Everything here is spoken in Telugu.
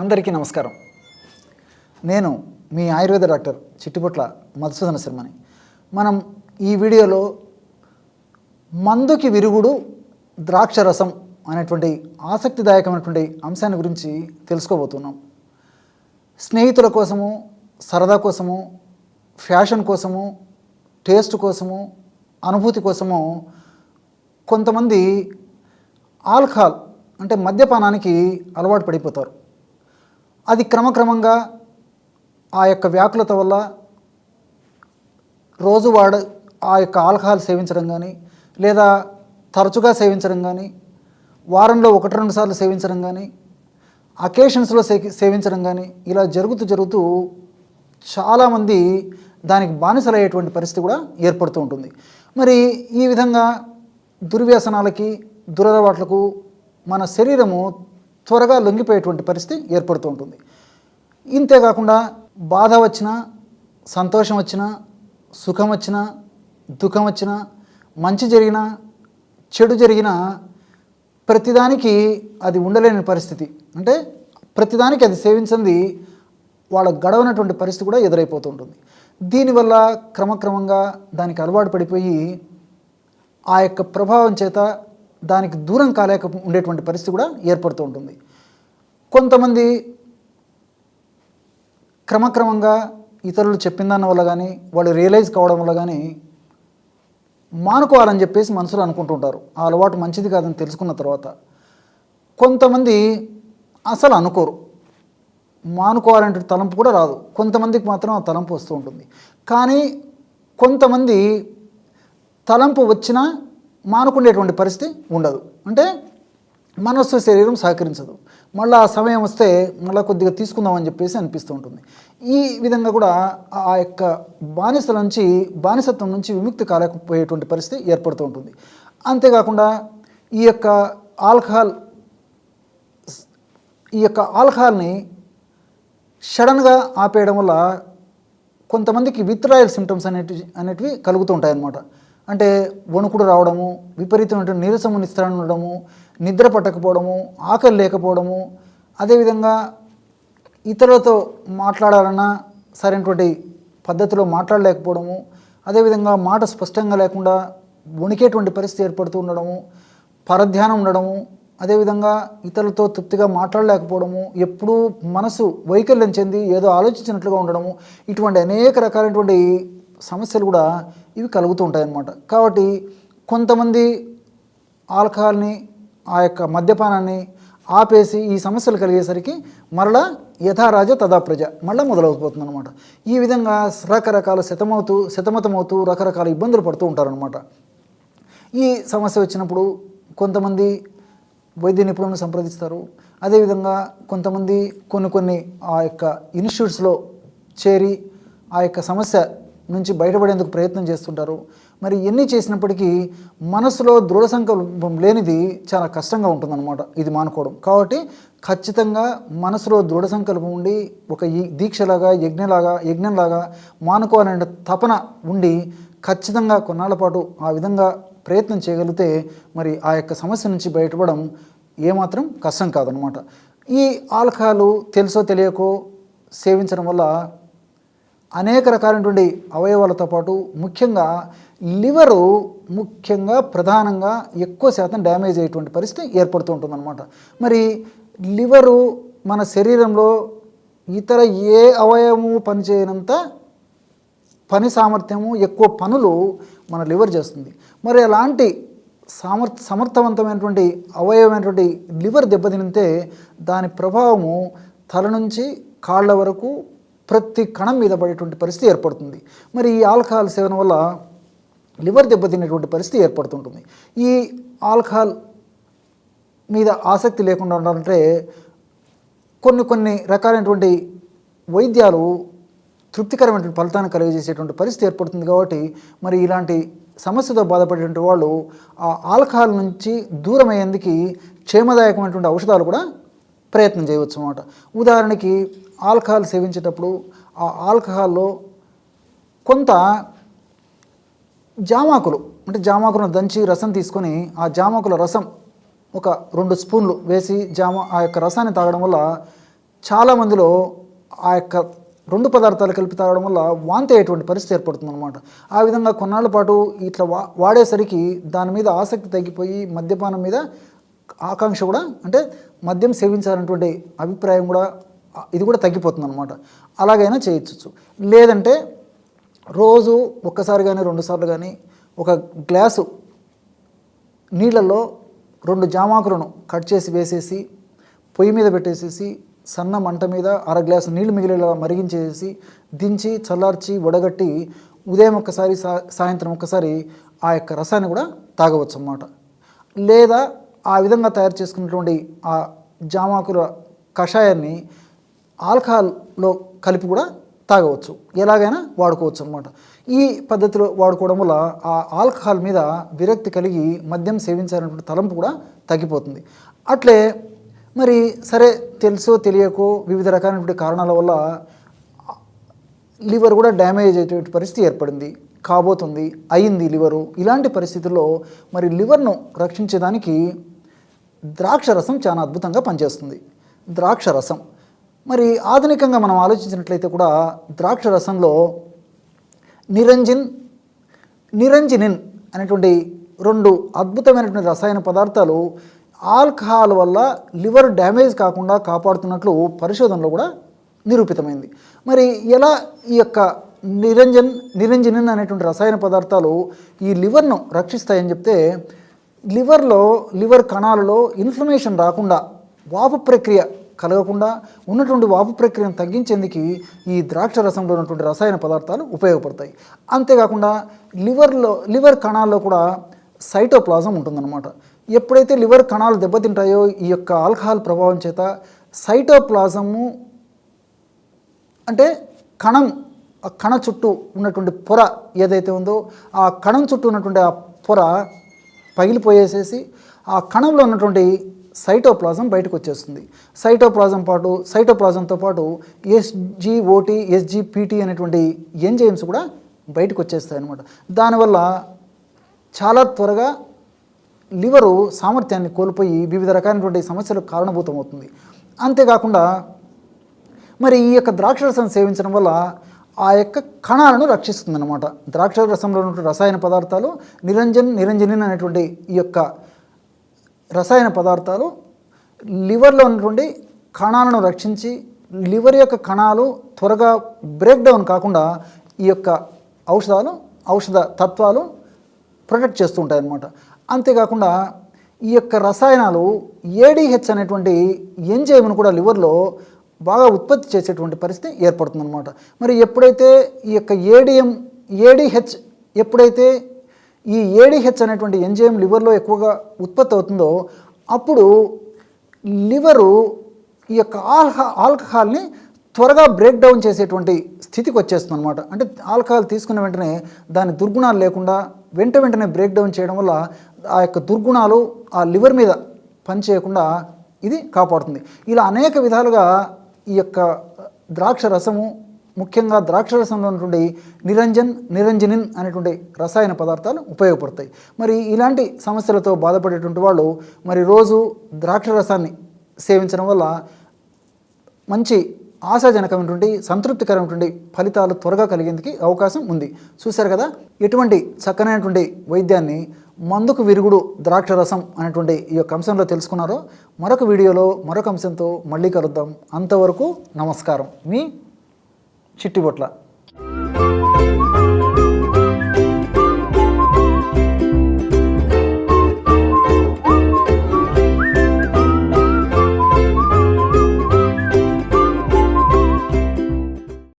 అందరికీ నమస్కారం. నేను మీ ఆయుర్వేద డాక్టర్ చిట్టిపొట్ల మధుసూదన శర్మని. మనం ఈ వీడియోలో మందుకి విరుగుడు ద్రాక్షరసం అనేటువంటి ఆసక్తిదాయకమైనటువంటి అంశాన్ని గురించి తెలుసుకోబోతున్నాం. స్నేహితుల కోసము, సరదా కోసము, ఫ్యాషన్ కోసము, టేస్ట్ కోసము, అనుభూతి కోసము కొంతమంది ఆల్కహాల్ అంటే మద్యపానానికి అలవాటు పడిపోతారు. అది క్రమక్రమంగా ఆ యొక్క వ్యాకులత వల్ల రోజు ఆ యొక్క ఆల్కహాల్ సేవించడం కానీ, లేదా తరచుగా సేవించడం కానీ, వారంలో 1-2 సార్లు సేవించడం కానీ, అకేషన్స్లో సేవించడం కానీ, ఇలా జరుగుతూ చాలామంది దానికి బానిసలయ్యేటువంటి పరిస్థితి కూడా ఏర్పడుతూ ఉంటుంది. మరి ఈ విధంగా దుర్వ్యసనాలకి, దురలవాట్లకు మన శరీరము త్వరగా లొంగిపోయేటువంటి పరిస్థితి ఏర్పడుతూ ఉంటుంది. ఇంతేకాకుండా బాధ వచ్చినా, సంతోషం వచ్చినా, సుఖం వచ్చినా, దుఃఖం వచ్చినా, మంచి జరిగినా, చెడు జరిగినా ప్రతిదానికి అది ఉండలేని పరిస్థితి, అంటే ప్రతిదానికి అది సేవించింది వాళ్ళ గడవనటువంటి పరిస్థితి కూడా ఎదురైపోతూ ఉంటుంది. దీనివల్ల క్రమక్రమంగా దానికి అలవాటు పడిపోయి ఆ యొక్క ప్రభావం చేత దానికి దూరం కాలేక ఉండేటువంటి పరిస్థితి కూడా ఏర్పడుతూ ఉంటుంది. కొంతమంది క్రమక్రమంగా ఇతరులు చెప్పిన దాని వల్ల కానీ, వాళ్ళు రియలైజ్ కావడం వల్ల కానీ మానుకోవాలని చెప్పేసి మనసులో అనుకుంటుంటారు. ఆ అలవాటు మంచిది కాదని తెలుసుకున్న తర్వాత. కొంతమంది అసలు అనుకోరు, మానుకోవాలంటే తలంపు కూడా రాదు. కొంతమందికి మాత్రం ఆ తలంపు వస్తూ ఉంటుంది. కానీ కొంతమంది తలంపు వచ్చినా మానుకునేటువంటి పరిస్థితి ఉండదు. అంటే మనస్సు, శరీరం సహకరించదు. మళ్ళీ ఆ సమయం వస్తే మళ్ళీ కొద్దిగా తీసుకుందామని చెప్పేసి అనిపిస్తూ ఉంటుంది. ఈ విధంగా కూడా ఆ యొక్క బానిసత్వం నుంచి విముక్తి కాలేకపోయేటువంటి పరిస్థితి ఏర్పడుతూ ఉంటుంది. అంతేకాకుండా ఈ యొక్క ఆల్కహాల్ని సడన్గా ఆపేయడం వల్ల కొంతమందికి విత్డ్రాయల్ సిమ్టమ్స్ అనేటివి కలుగుతూ ఉంటాయి అన్నమాట. అంటే వణుకుడు రావడము, విపరీతమైన నీరసము, నిస్త్రాణ ఉండడము, నిద్ర పట్టకపోవడము, ఆకలి లేకపోవడము, అదేవిధంగా ఇతరులతో మాట్లాడాలన్నా సరైనటువంటి పద్ధతిలో మాట్లాడలేకపోవడము, అదేవిధంగా మాట స్పష్టంగా లేకుండా వణికేటువంటి పరిస్థితి ఏర్పడుతూ ఉండడము, పరధ్యానం ఉండడము, అదేవిధంగా ఇతరులతో తృప్తిగా మాట్లాడలేకపోవడము, ఎప్పుడూ మనసు వైకల్యం చెంది ఏదో ఆలోచించినట్లుగా ఉండడము, ఇటువంటి అనేక రకాలైనటువంటి సమస్యలు కూడా ఇవి కలుగుతూ ఉంటాయన్నమాట. కాబట్టి కొంతమంది ఆల్కహాల్ని, ఆ యొక్క మద్యపానాన్ని ఆపేసి ఈ సమస్యలు కలిగేసరికి మరలా యథారాజ తథా ప్రజ మళ్ళీ మొదలవుతుంది అనమాట. ఈ విధంగా రకరకాల సతమతమవుతూ రకరకాల ఇబ్బందులు పడుతూ ఉంటారనమాట. ఈ సమస్య వచ్చినప్పుడు కొంతమంది వైద్య నిపుణులను సంప్రదిస్తారు. అదేవిధంగా కొంతమంది కొన్ని ఆ యొక్క ఇన్స్టిట్యూట్స్లో చేరి ఆ యొక్క సమస్య నుంచి బయటపడేందుకు ప్రయత్నం చేస్తుంటారు. మరి ఎన్ని చేసినప్పటికీ మనసులో దృఢ సంకల్పం లేనిది చాలా కష్టంగా ఉంటుందన్నమాట ఇది మానుకోవడం. కాబట్టి ఖచ్చితంగా మనసులో దృఢ సంకల్పం ఉండి ఒక దీక్షలాగా, యజ్ఞంలాగా మానుకోవాలనే తపన ఉండి ఖచ్చితంగా కొన్నాళ్ళ పాటు ఆ విధంగా ప్రయత్నం చేయగలిగితే మరి ఆ యొక్క సమస్య నుంచి బయటపడడం ఏమాత్రం కష్టం కాదనమాట. ఈ ఆల్కహాల్ తెలుసో తెలియకో సేవించడం వల్ల అనేక రకాలైనటువంటి అవయవాలతో పాటు ముఖ్యంగా లివరు ప్రధానంగా ఎక్కువ శాతం డ్యామేజ్ అయ్యేటువంటి పరిస్థితి ఏర్పడుతూ ఉంటుందన్నమాట. మరి లివరు మన శరీరంలో ఇతర ఏ అవయవము పనిచేయనంత పని సామర్థ్యము, ఎక్కువ పనులు మన లివర్ చేస్తుంది. మరి అలాంటి సమర్థవంతమైనటువంటి అవయవమైనటువంటి లివర్ దెబ్బతినితే దాని ప్రభావము తల నుంచి కాళ్ళ వరకు ప్రతి కణం మీద పడేటువంటి పరిస్థితి ఏర్పడుతుంది. మరి ఈ ఆల్కహాల్ సేవన వల్ల లివర్ దెబ్బతినేటువంటి పరిస్థితి ఏర్పడుతుంటుంది. ఈ ఆల్కహాల్ మీద ఆసక్తి లేకుండా ఉండాలంటే కొన్ని రకాలైనటువంటి వైద్యాలు తృప్తికరమైనటువంటి ఫలితాన్ని కలిగజేసేటువంటి పరిస్థితి ఏర్పడుతుంది. కాబట్టి మరి ఇలాంటి సమస్యతో బాధపడేటువంటి వాళ్ళు ఆ ఆల్కహాల్ నుంచి దూరం అయ్యేందుకు క్షేమదాయకమైనటువంటి ఔషధాలు కూడా ప్రయత్నం చేయవచ్చు అన్నమాట. ఉదాహరణకి ఆల్కహాల్ సేవించేటప్పుడు ఆ ఆల్కహాల్లో కొంత జామాకులను దంచి రసం తీసుకొని ఆ జామాకుల రసం ఒక 2 స్పూన్లు వేసి ఆ యొక్క రసాన్ని తాగడం వల్ల చాలా మందిలో ఆ యొక్క 2 పదార్థాలు కలిపి తాగడం వల్ల వాంతి అయ్యేటువంటి పరిస్థితి ఏర్పడుతుందన్నమాట. ఆ విధంగా కొన్నాళ్ళ పాటు ఇట్లా వాడేసరికి దాని మీద ఆసక్తి తగ్గిపోయి మద్యపానం మీద ఆకాంక్ష కూడా, అంటే మద్యం సేవించాలనేటువంటి అభిప్రాయం కూడా ఇది కూడా తగ్గిపోతుందన్నమాట. అలాగైనా చేయొచ్చు. లేదంటే రోజు ఒక్కసారి కానీ 2 సార్లు కానీ ఒక గ్లాసు నీళ్ళల్లో 2 జామాకులను కట్ చేసి వేసేసి పొయ్యి మీద పెట్టేసేసి సన్న మంట మీద 1/2 గ్లాసు నీళ్లు మిగిలేలా మరిగించేసి దించి చల్లార్చి వడగట్టి ఉదయం ఒక్కసారి సాయంత్రం ఒక్కసారి ఆ యొక్క రసాన్ని కూడా తాగవచ్చు అన్నమాట. లేదా ఆ విధంగా తయారు చేసుకున్నటువంటి ఆ జామాకుల కషాయాన్ని ఆల్కహాల్లో కలిపి కూడా తాగవచ్చు. ఎలాగైనా వాడుకోవచ్చు అన్నమాట. ఈ పద్ధతిలో వాడుకోవడం వల్ల ఆ ఆల్కహాల్ మీద విరక్తి కలిగి మద్యం సేవించాలనేటువంటి తలంపు కూడా తగ్గిపోతుంది. అట్లే మరి సరే తెలుసో తెలియకో వివిధ రకాలైనటువంటి కారణాల వల్ల లివర్ కూడా డ్యామేజ్ అయ్యేటువంటి పరిస్థితి ఏర్పడింది, కాబోతుంది, అయింది లివరు. ఇలాంటి పరిస్థితుల్లో మరి లివర్ను రక్షించేదానికి ద్రాక్ష రసం చాలా అద్భుతంగా పనిచేస్తుంది. ద్రాక్ష రసం మరి ఆధునికంగా మనం ఆలోచించినట్లయితే కూడా ద్రాక్ష రసంలో నిరంజినిన్ అనేటువంటి 2 అద్భుతమైనటువంటి రసాయన పదార్థాలు ఆల్కహాల్ వల్ల లివర్ డ్యామేజ్ కాకుండా కాపాడుతున్నట్లు పరిశోధనలో కూడా నిరూపితమైంది. మరి ఎలా ఈ యొక్క నిరంజినిన్ అనేటువంటి రసాయన పదార్థాలు ఈ లివర్ను రక్షిస్తాయని చెప్తే, లివర్ కణాలలో ఇన్ఫ్లమేషన్ రాకుండా, వాపు ప్రక్రియ కలగకుండా ఉన్నటువంటి వాపు ప్రక్రియను తగ్గించేందుకు ఈ ద్రాక్ష రసంలో ఉన్నటువంటి రసాయన పదార్థాలు ఉపయోగపడతాయి. అంతేకాకుండా లివర్ కణాల్లో కూడా సైటోప్లాజం ఉంటుందన్నమాట. ఎప్పుడైతే లివర్ కణాలు దెబ్బతింటాయో ఈ యొక్క ఆల్కహాల్ ప్రభావం చేత సైటోప్లాజము అంటే కణ చుట్టూ ఉన్నటువంటి పొర ఏదైతే ఉందో ఆ కణం చుట్టూ ఉన్నటువంటి ఆ పొర పగిలిపోయేసేసి ఆ కణంలో ఉన్నటువంటి సైటోప్లాజం బయటకు వచ్చేస్తుంది. సైటోప్లాజంతో పాటు SGOT, SGPT అనేటువంటి ఎంజైమ్స్ కూడా బయటకు వచ్చేస్తాయి అన్నమాట. దానివల్ల చాలా త్వరగా లివరు సామర్థ్యాన్ని కోల్పోయి వివిధ రకాలైనటువంటి సమస్యలకు కారణభూతమవుతుంది. అంతేకాకుండా మరి ఈ యొక్క ద్రాక్షరసం సేవించడం వల్ల ఆ యొక్క కణాలను రక్షిస్తుంది అన్నమాట. ద్రాక్ష రసంలో ఉన్నటువంటి రసాయన పదార్థాలు నిరంజనిన్ అనేటువంటి ఈ యొక్క రసాయన పదార్థాలు లివర్లో ఉన్నటువంటి కణాలను రక్షించి లివర్ యొక్క కణాలు త్వరగా బ్రేక్ డౌన్ కాకుండా ఈ యొక్క ఔషధ తత్వాలు ప్రొటెక్ట్ చేస్తూ ఉంటాయన్నమాట. అంతేకాకుండా ఈ యొక్క రసాయనాలు ADH అనేటువంటి ఎంజైమ్ను కూడా లివర్లో బాగా ఉత్పత్తి చేసేటువంటి పరిస్థితి ఏర్పడుతుందన్నమాట. మరి ఎప్పుడైతే ఈ యొక్క ADH ఎప్పుడైతే ఈ ADH అనేటువంటి ఎంజైమ్ లివర్లో ఎక్కువగా ఉత్పత్తి అవుతుందో అప్పుడు లివరు ఈ యొక్క ఆల్కహాల్ని త్వరగా బ్రేక్ డౌన్ చేసేటువంటి స్థితికి వచ్చేస్తుంది అనమాట. అంటే ఆల్కహాల్ తీసుకున్న వెంటనే దాని దుర్గుణాలు లేకుండా వెంటనే బ్రేక్ డౌన్ చేయడం వల్ల ఆ యొక్క దుర్గుణాలు ఆ లివర్ మీద పనిచేయకుండా ఇది కాపాడుతుంది. ఇలా అనేక విధాలుగా ఈ యొక్క ద్రాక్ష రసము, ముఖ్యంగా ద్రాక్ష రసంలో ఉన్నటువంటి నిరంజనిన్ అనేటువంటి రసాయన పదార్థాలు ఉపయోగపడతాయి. మరి ఇలాంటి సమస్యలతో బాధపడేటువంటి వాళ్ళు మరి రోజు ద్రాక్ష రసాన్ని సేవించడం వల్ల మంచి ఆశాజనకమైనటువంటి సంతృప్తికరమైనటువంటి ఫలితాలు త్వరగా కలిగేందుకు అవకాశం ఉంది. చూశారు కదా, ఎటువంటి చక్కనైనటువంటి వైద్యాన్ని మందుకు విరుగుడు ద్రాక్ష రసం అనేటువంటి ఈ యొక్క అంశంలో తెలుసుకున్నారో మరొక వీడియోలో మరొక అంశంతో మళ్ళీ కలుద్దాం. అంతవరకు నమస్కారం. మీ చిట్టిబొట్ల.